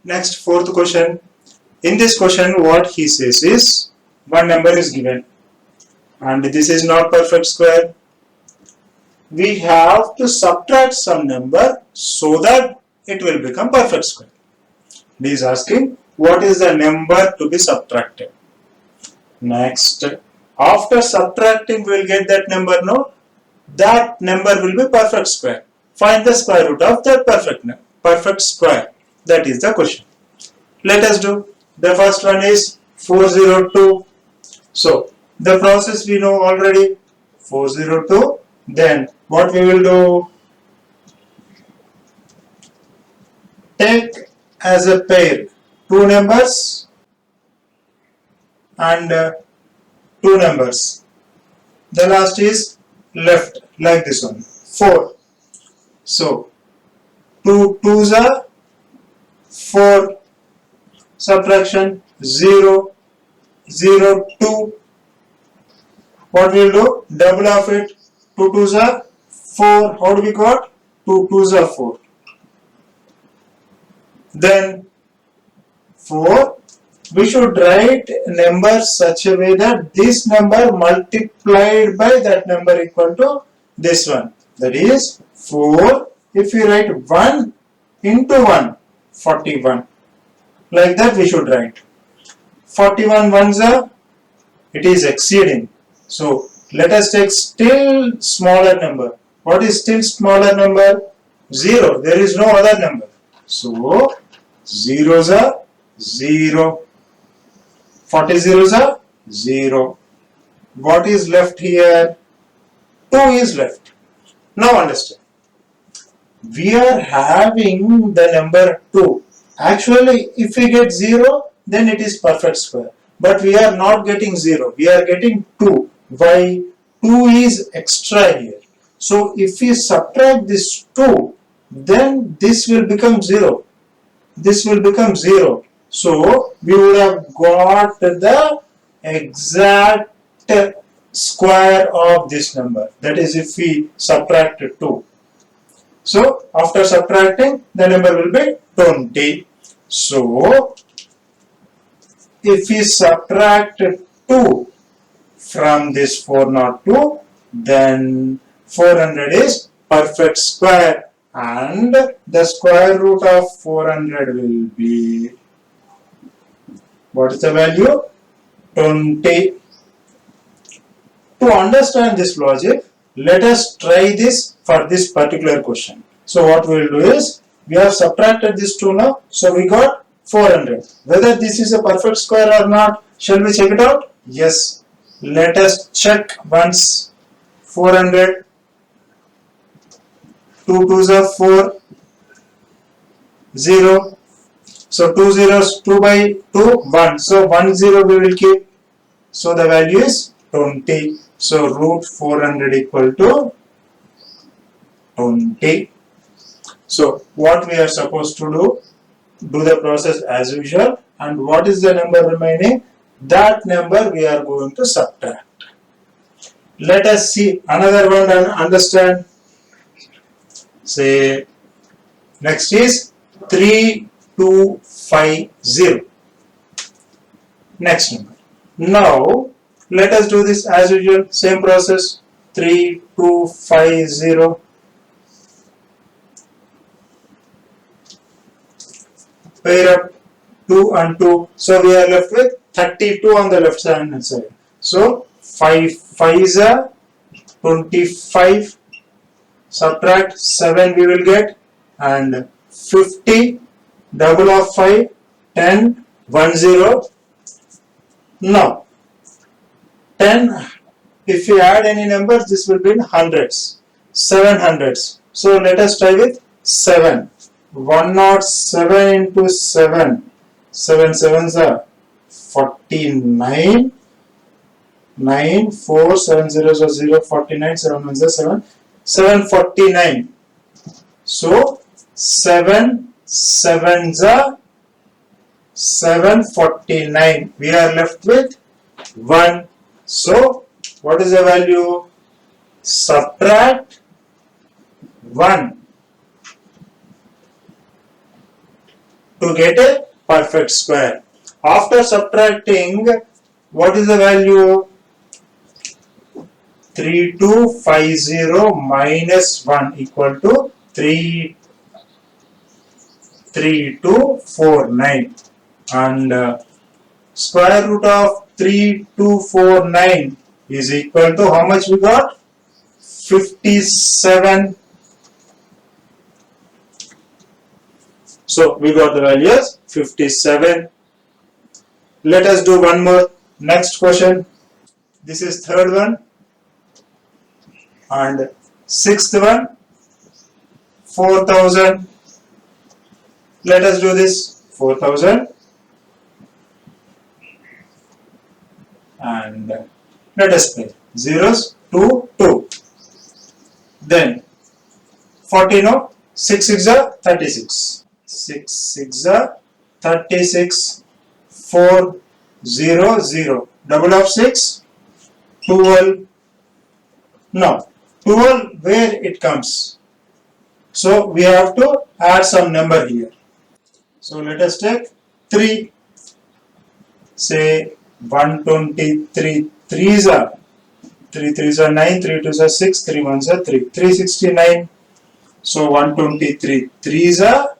Next, fourth question. In this question, what he says is one number is given and this is not perfect square. We have to subtract some number so that it will become perfect square. He is asking what is the number to be subtracted. Next, after subtracting we will get that number, no? That number will be perfect square. Find the square root of that perfect square. That is the question. Let us do. The first one is 402. So the process we know already. 402. Then what we will do? Take as a pair two numbers and two numbers. The last is left like this one. 4. So 2 2s are 4. Subtraction 0 0 2. What we will do? Double of it. 2 2s are 4. How do we got? 2 2s are 4. Then 4. We should write numbers such a way that this number multiplied by that number equal to this one. That is 4. If we write 1 into 1, 41. Like that we should write. 41 ones are, it is exceeding. So let us take still smaller number. What is still smaller number? 0. There is no other number. So zeros are 0. 40 zeros are 0. What is left here? 2 is left. Now understand. We are having the number 2. Actually, if we get 0, then it is perfect square. But we are not getting 0. We are getting 2. Why? 2 is extra here. So if we subtract this 2, then this will become 0. This will become 0. So we would have got the exact square of this number. That is if we subtract 2. So after subtracting, the number will be 20. So if we subtract 2 from this 402, then 400 is perfect square, and the square root of 400 will be, what is the value? 20. To understand this logic, let us try this for this particular question. So what we will do is, we have subtracted this 2 now, so we got 400. Whether this is a perfect square or not, shall we check it out? Yes. Let us check once. 400. 2 2s are 4. 0. So 2 zeros, 2 by 2, 1. So 1 0 we will keep. So the value is 20. So root 400 equal to 20. So what we are supposed to do the process as usual, and what is the number remaining? That number we are going to subtract. Let us see another one and understand. Say next is 3250. Next number. Now let us do this as usual, same process. 3250. Pair up 2 and 2. So we are left with 32 on the left hand side. So 5 5s are 25. Subtract 7 we will get, and 50. Double of 5, 10, 1 0. Now 10, if we add any numbers, this will be in hundreds. 7 hundreds. So let us try with 7. 107 into 7. 7 sevens are 49. 9, 4, 7 zeros are 0, 49, 7 ones are 7. 749. So 7 sevens are 749. We are left with 1. So what is the value? Subtract 1. to get a perfect square. After subtracting, what is the value? 3250 minus 1 equal to 3249, and square root of 3249 is equal to how much we got? 57. So we got the values 57. Let us do one more. Next question. This is third one, and sixth one, 4000. Let us do this. 4000, and let us play zeros 2 2. Then 40, no, 6 6 are 36. 6 6 are 36. 4 0 0. Double of 6, 12. Now 12, where it comes? So we have to add some number here. So let us take 3. Say 123. 3s are 3 3s are 9, 3 2s are 6, 3 1s are 3. 369. So 123. 3s are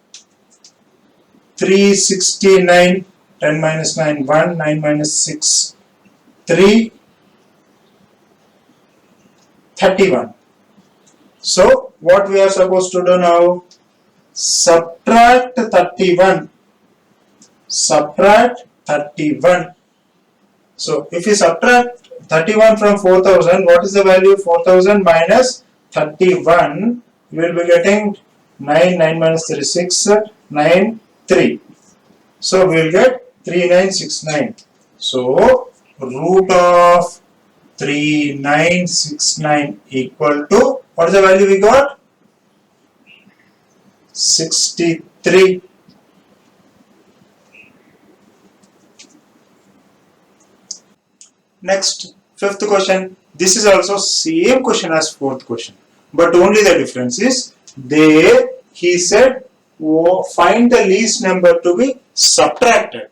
369. 10 minus 9, 1. 9 minus 6, 3. 31. So what we are supposed to do now? Subtract 31. Subtract 31. So if we subtract 31 from 4000, what is the value? 4000 minus 31, we will be getting 9. 9 minus 3, 6. 9 3. So we will get 3969. So root of 3969 equal to, what is the value we got? 63. Next, fifth question. This is also same question as fourth question, but only the difference is there he said, oh, find the least number to be subtracted.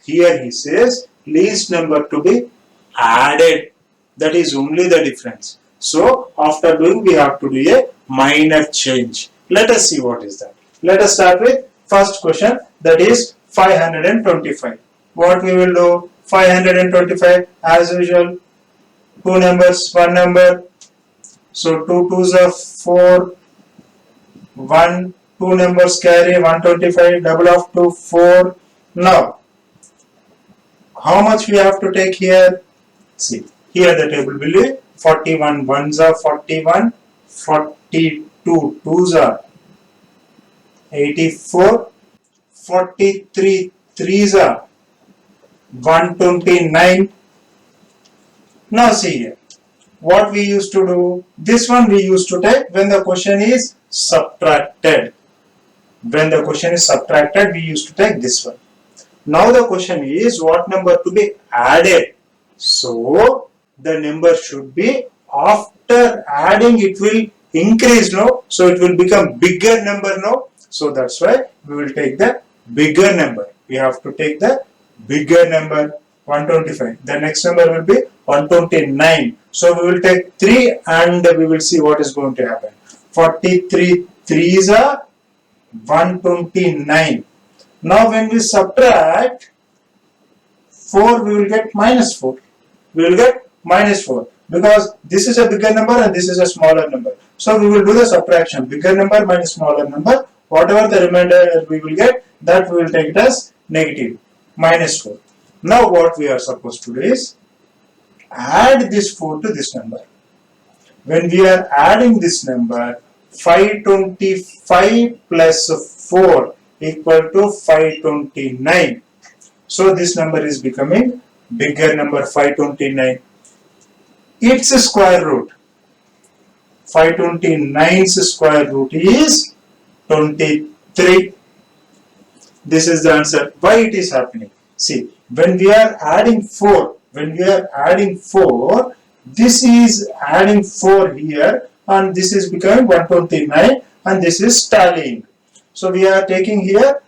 Here he says least number to be added. That is only the difference. So after doing, we have to do a minor change. Let us see what is that. Let us start with first question, that is 525. What we will do? 525 as usual. Two numbers, one number. So 2 2s are 4. 1, 2 numbers carry 125. Double of 2, 4. Now, how much we have to take here? See, here the table will be 41 1s are 41, 42 2s are 84, 43 3s are 129. Now see here, what we used to do, this one we used to take when the question is subtracted. When the question is subtracted, we used to take this one. Now the question is what number to be added. So the number should be, after adding it will increase, no? So it will become bigger number, no? So that's why we will take the bigger number. We have to take the bigger number, 125. The next number will be 129. So we will take 3 and we will see what is going to happen. 43 3s are 129. Now when we subtract 4, we will get minus 4. We will get minus 4 because this is a bigger number and this is a smaller number. So we will do the subtraction, bigger number minus smaller number. Whatever the remainder we will get, that we will take it as negative, minus 4. Now what we are supposed to do is add this 4 to this number. When we are adding this number, 525 plus 4 equal to 529. So this number is becoming bigger number, 529. Its square root, 529's square root is 23. This is the answer. Why it is happening? See, when we are adding 4, this is adding 4 here and this is becoming 129 and this is tallying. So we are taking here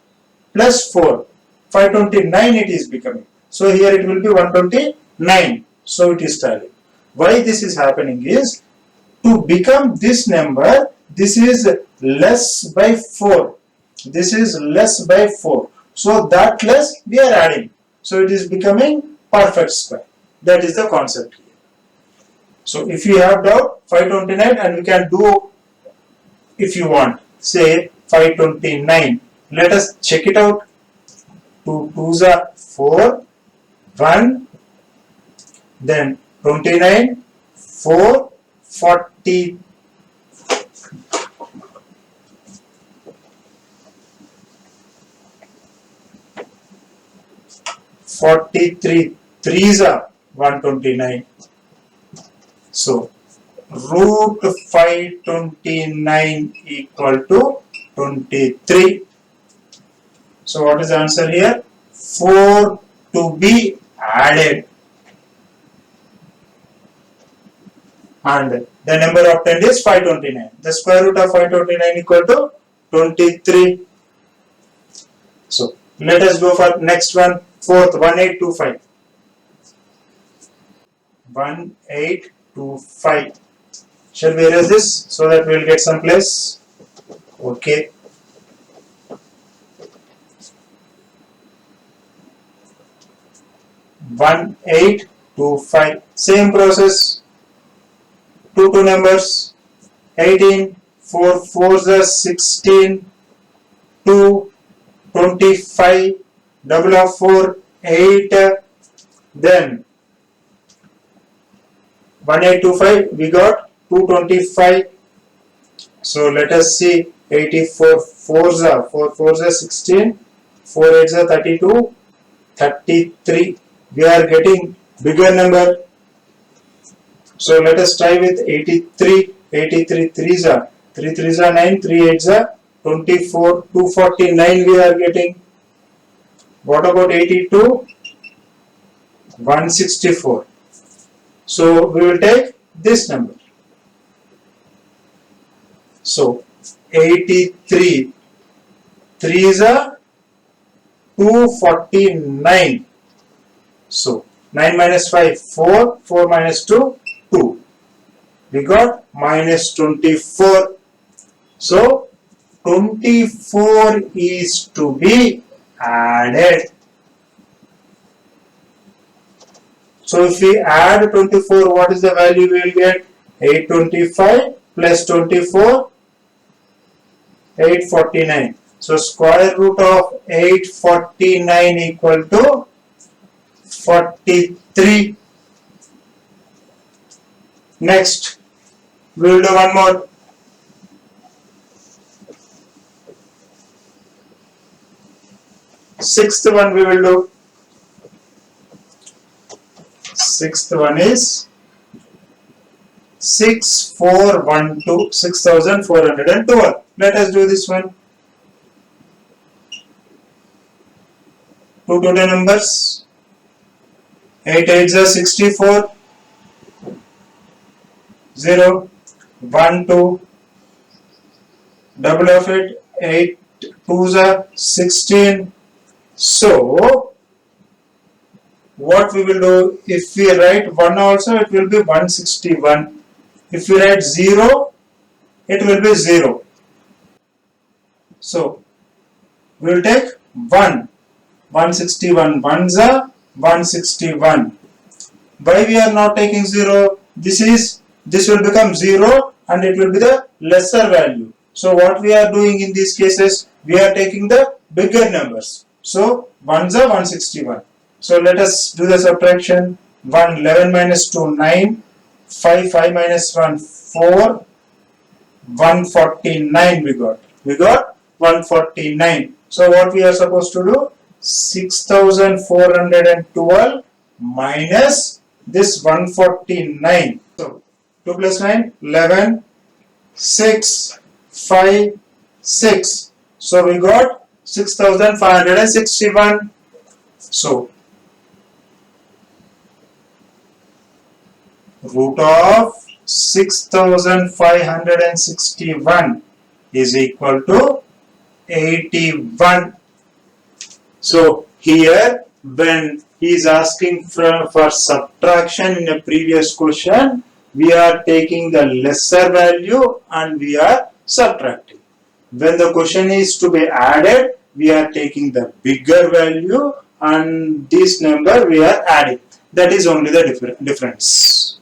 plus 4, 529 it is becoming. So here it will be 129. So it is tallying. Why this is happening is, to become this number, this is less by 4. This is less by 4. So that less we are adding. So it is becoming perfect square. That is the concept here. So if you have doubt, 529, and we can do, if you want, say 529. Let us check it out. 2 2s are 4, 1, then 29, 4, 40. 43 3s are 129. So root 529 equal to 23. So what is the answer here? 4 to be added. And the number obtained is 529. The square root of 529 equal to 23. So let us go for next one, fourth, 1825. 1825. Shall we erase this so that we will get some place? Okay. One 825. Same process. Two numbers. 18. 4 4s are 16. 2. 25. Double of 4. 8. Then 1825 we got 225. So let us see. 84 4s are 4 4s are 16. 4 8s are 32. 33. We are getting bigger number. So let us try with 83. 83 3s are 3 3s are 9. 3 8s are 24. 249 we are getting. What about 82? 164. So we will take this number. So 83 3s are 249. So 9 minus 5 4, 4 minus 2 2. We got minus 24. So 24 is to be added. So if we add 24, what is the value we will get? 825 plus 24, 849. So square root of 849 equal to 43. Next, we will do one more. Sixth one we will do. Sixth one is 6412, 6412. Let us do this one. Two total numbers. 8 8s are 64. 0, 1, 2. Double of it. 8 2s are 16. So what we will do, if we write 1 also, it will be 161. If we write 0, it will be 0. So we will take 1. 161. 1s are 161. Why we are not taking 0? This will become 0 and it will be the lesser value. So what we are doing in these cases, we are taking the bigger numbers. So 1s are 161. So let us do the subtraction. 1 11 minus 2 9. 5 5 minus 1 4. 149 we got. We got 149. So what we are supposed to do? 6412 minus this 149. So 2 plus 9 11. 6 5 6. So we got 6561. So root of 6561 is equal to 81. So here when he is asking for subtraction in a previous question, we are taking the lesser value and we are subtracting. When the question is to be added, we are taking the bigger value and this number we are adding. That is only the difference.